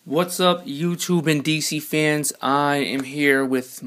What's up, YouTube and DC fans? I am here with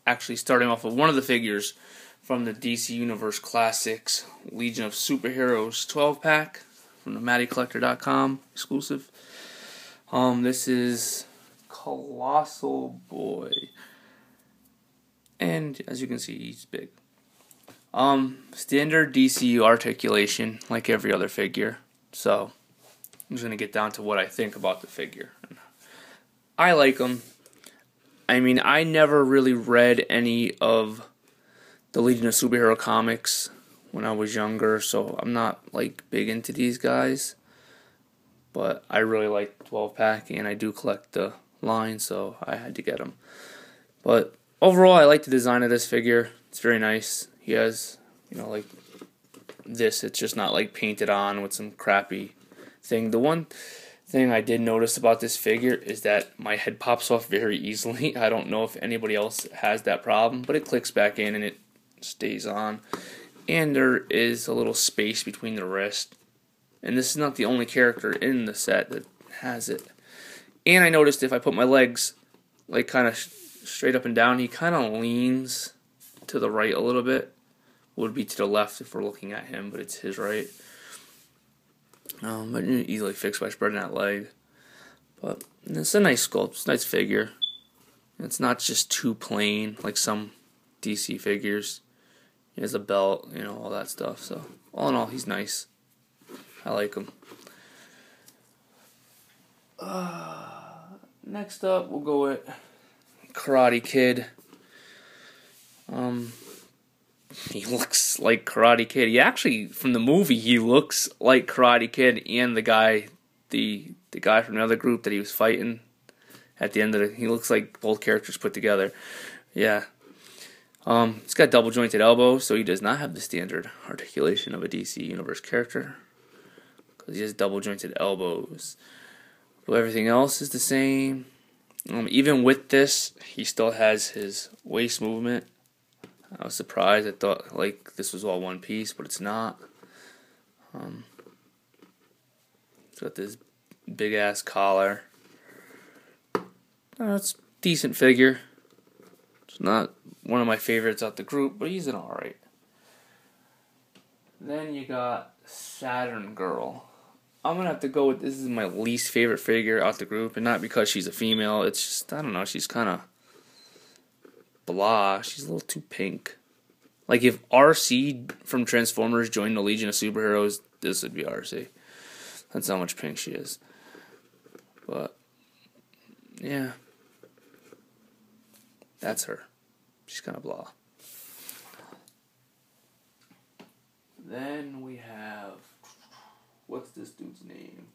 actually starting off with one of the figures from the DC Universe Classics Legion of Superheroes 12-pack from the MattyCollector.com exclusive. This is Colossal Boy, and as you can see, he's big. Standard DCU articulation, like every other figure. So I'm just going to get down to what I think about the figure. I like him. I mean, I never really read any of the Legion of Superhero comics when I was younger, so I'm not like big into these guys. But I really like the 12-pack, and I do collect the line, so I had to get them. But overall, I like the design of this figure. It's very nice. He has, like this. It's just not like painted on with some crappy thing. The one thing I did notice about this figure is that my head pops off very easily. I don't know if anybody else has that problem, but it clicks back in and it stays on. And there is a little space between the wrist. And this is not the only character in the set that has it. And I noticed if I put my legs like kind of straight up and down, he kind of leans to the right a little bit. Would be to the left if we're looking at him, but it's his right. But easily fixed by spreading that leg. But it's a nice sculpt, it's a nice figure. It's not just too plain like some DC figures. He has a belt, all that stuff. So all in all, he's nice. I like him. Next up, we'll go with Karate Kid. He looks like Karate Kid. He actually, from the movie, he looks like Karate Kid and the guy from the other group that he was fighting at the end of it. He looks like both characters put together. Yeah. He's got double jointed elbows, so he does not have the standard articulation of a DC Universe character, because he has double jointed elbows. But everything else is the same. Even with this, he still has his waist movement. I was surprised. I thought like this was all one piece, but it's not. It's got this big ass collar. It's a decent figure. It's not one of my favorites out the group, but he's an alright. Then you got Saturn Girl. I'm gonna have to go with this is my least favorite figure out the group, and not because she's a female. It's just, I don't know, she's kind of blah. She's a little too pink. Like if RC from Transformers joined the Legion of Superheroes, this would be RC. That's how much pink she is. But yeah, that's her. She's kind of blah. Then we have, what's this dude's name?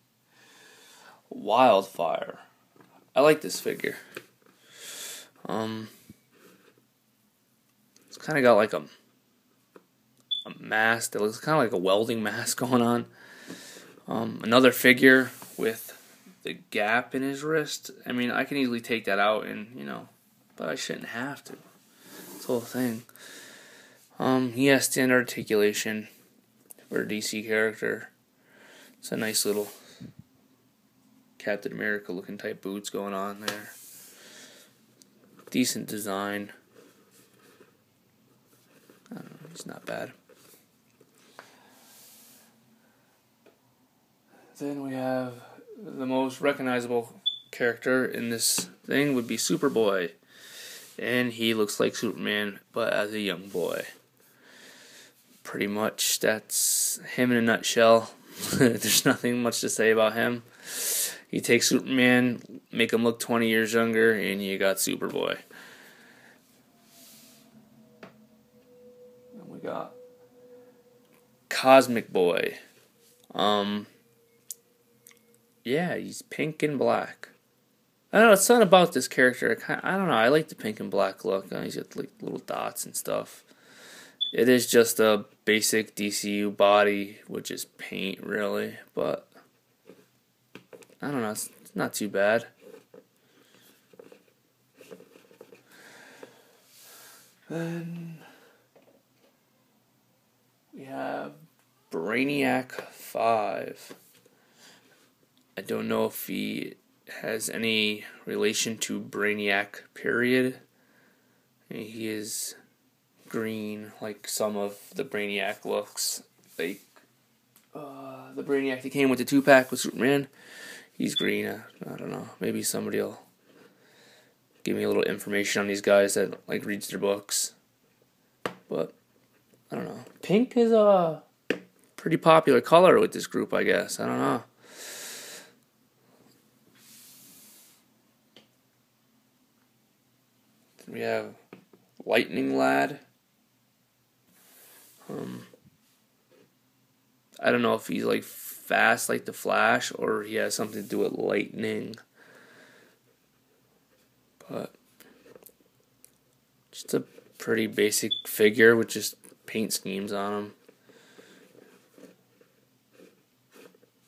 Wildfire. I like this figure. It's kind of got like a mask that looks kind of like a welding mask going on. Another figure with the gap in his wrist. I mean, I can easily take that out and, but I shouldn't have to. It's the whole thing. He has standard articulation for a DC character. It's a nice little Captain America looking type boots going on there. Decent design. I don't know, it's not bad. Then we have the most recognizable character in this thing would be Superboy. And he looks like Superman, but as a young boy. Pretty much, that's him in a nutshell. There's nothing much to say about him. You take Superman, make him look 20 years younger, and you got Superboy. And we got Cosmic Boy. Yeah, he's pink and black. I don't know, it's something about this character. I don't know, I like the pink and black look. He's got like little dots and stuff. It is just a basic DCU body, which is paint, really. But I don't know, it's not too bad. Then we have Brainiac 5. I don't know if he has any relation to Brainiac, period. He is green, like some of the Brainiac looks. Like the Brainiac that came with the 2-pack with Superman, he's green. I don't know. Maybe somebody will give me a little information on these guys that like reads their books. But I don't know. Pink is a pretty popular color with this group, I guess. I don't know. We have Lightning Lad. I don't know if he's like fast like the Flash or he has something to do with lightning. But just a pretty basic figure with just paint schemes on him.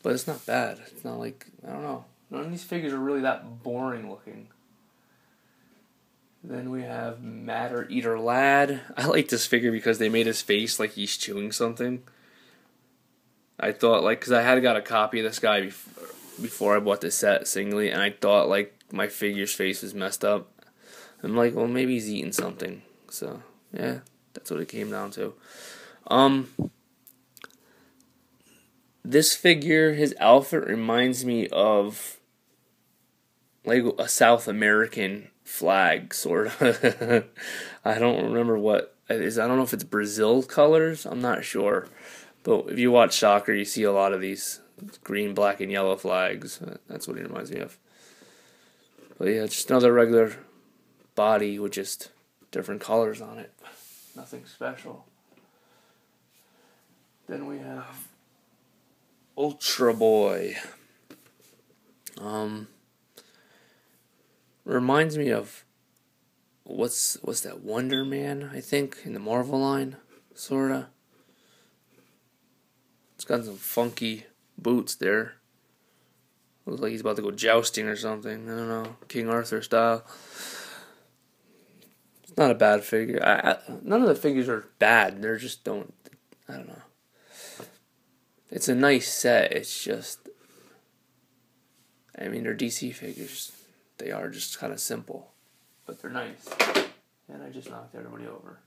But it's not bad. It's not like, I don't know. None of these figures are really that boring looking. Then we have Matter Eater Lad. I like this figure because they made his face like he's chewing something. I thought, like, because I had got a copy of this guy before I bought the set singly, and I thought, like, my figure's face was messed up. I'm like, well, maybe he's eating something. So, yeah, that's what it came down to. This figure, his outfit reminds me of, like, a South American flag, sort of. I don't remember what it is. I don't know if it's Brazil colors. I'm not sure. But if you watch soccer, you see a lot of these green, black, and yellow flags. That's what it reminds me of. But yeah, just another regular body with just different colors on it. Nothing special. Then we have Ultra Boy. Reminds me of what's that, Wonder Man, I think, in the Marvel line, sorta. It's got some funky boots there. Looks like he's about to go jousting or something. I don't know, King Arthur style. It's not a bad figure. None of the figures are bad. They're just I don't know. It's a nice set. It's just, I mean, they're DC figures. They are just kind of simple, but they're nice. And I just knocked everybody over.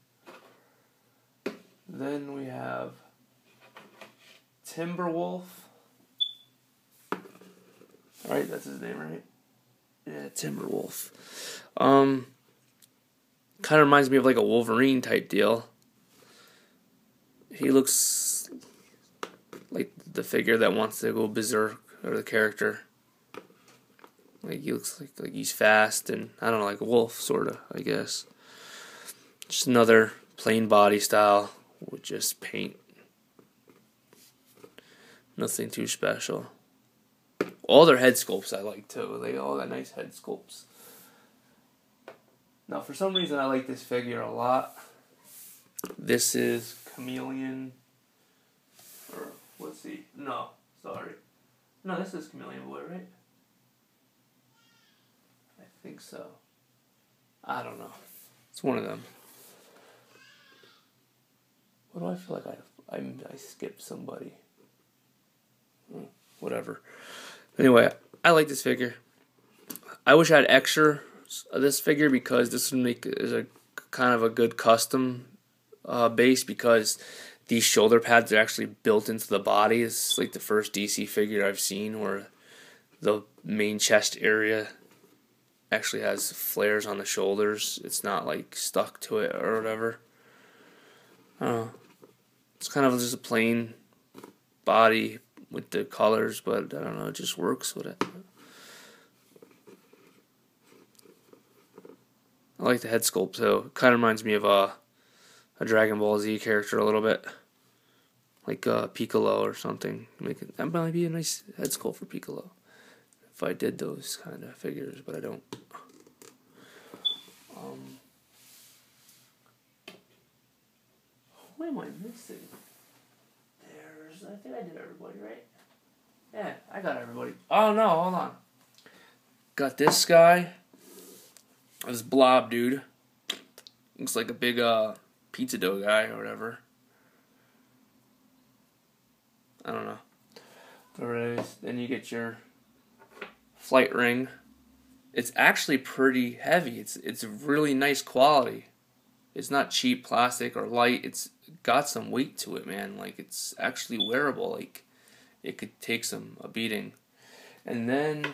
Then we have Timberwolf. Alright, that's his name, right? Yeah, Timberwolf. Kind of reminds me of like a Wolverine type deal. He looks like the figure that wants to go berserk, or the character. Like he looks like he's fast and, I don't know, like a wolf, sorta, I guess. Just another plain body style with just paint. Nothing too special. All their head sculpts I like too. They all got nice head sculpts. Now, for some reason, I like this figure a lot. This is Chameleon. Or, let's see. No, sorry. No, this is Chameleon Boy, right? I think so. I don't know. It's one of them. What do I feel like I skipped somebody? Whatever. Anyway, I like this figure. I wish I had extra of this figure because this would make is a kind of a good custom base, because these shoulder pads are actually built into the body. It's like the first DC figure I've seen where the main chest area actually has flares on the shoulders. It's not like stuck to it or whatever. I don't know. It's kind of just a plain body with the colors, but I don't know, it just works with it. I like the head sculpt too. It kind of reminds me of a Dragon Ball Z character a little bit, like Piccolo or something. That might be a nice head sculpt for Piccolo if I did those kind of figures, but I don't. Who am I missing? I think I did everybody, right? Yeah, I got everybody. Oh no, hold on. Got this guy. This blob dude. Looks like a big pizza dough guy or whatever. I don't know. Alright, then you get your flight ring. It's actually pretty heavy. It's really nice quality. It's not cheap plastic or light. It's got some weight to it, man. Like, it's actually wearable. Like, it could take a beating. And then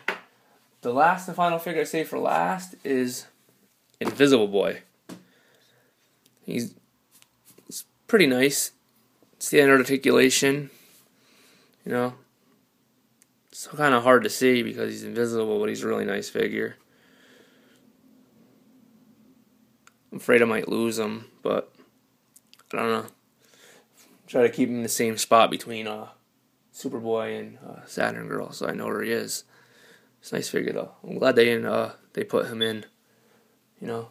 the last and final figure I say for last is Invisible Boy. He's pretty nice. Standard articulation. You know, it's kind of hard to see because he's invisible, but he's a really nice figure. I'm afraid I might lose him, but I don't know. Try to keep him in the same spot between Superboy and Saturn Girl, so I know where he is. It's a nice figure, though. I'm glad they put him in. You know.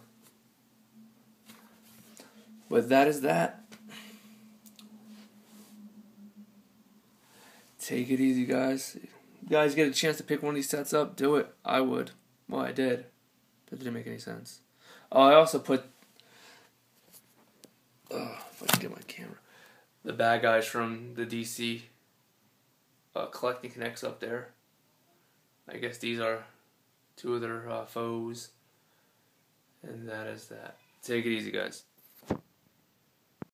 But that is that. Take it easy, guys. If you guys get a chance to pick one of these sets up, do it. I would. Well, I did. That didn't make any sense. Oh, I also put... if I can get my camera. The bad guys from the DC Collecting Connects up there. I guess these are two of their foes. And that is that. Take it easy, guys.